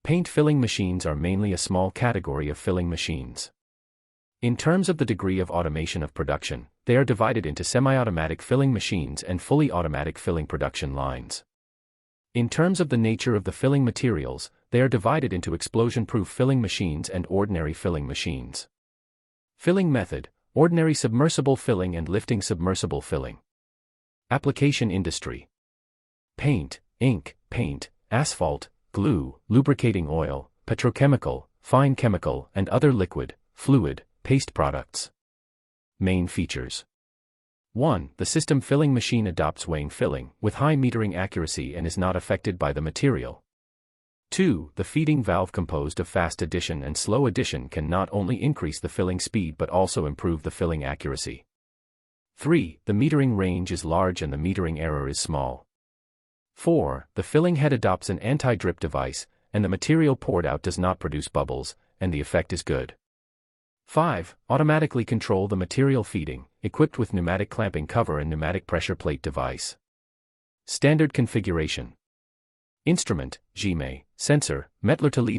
Paint filling machines are mainly a small category of filling machines. In terms of the degree of automation of production, they are divided into semi-automatic filling machines and fully automatic filling production lines. In terms of the nature of the filling materials, they are divided into explosion-proof filling machines and ordinary filling machines. Filling method: ordinary submersible filling and lifting submersible filling. Application industry: paint, ink, paint, asphalt, glue, lubricating oil, petrochemical, fine chemical, and other liquid, fluid, paste products. Main features: 1. The system filling machine adopts weighing filling with high metering accuracy and is not affected by the material. 2. The feeding valve composed of fast addition and slow addition can not only increase the filling speed but also improve the filling accuracy. 3. The metering range is large and the metering error is small. 4. The filling head adopts an anti-drip device, and the material poured out does not produce bubbles, and the effect is good. 5. Automatically control the material feeding, equipped with pneumatic clamping cover and pneumatic pressure plate device. Standard configuration: instrument, GME, sensor, Mettler-Toledo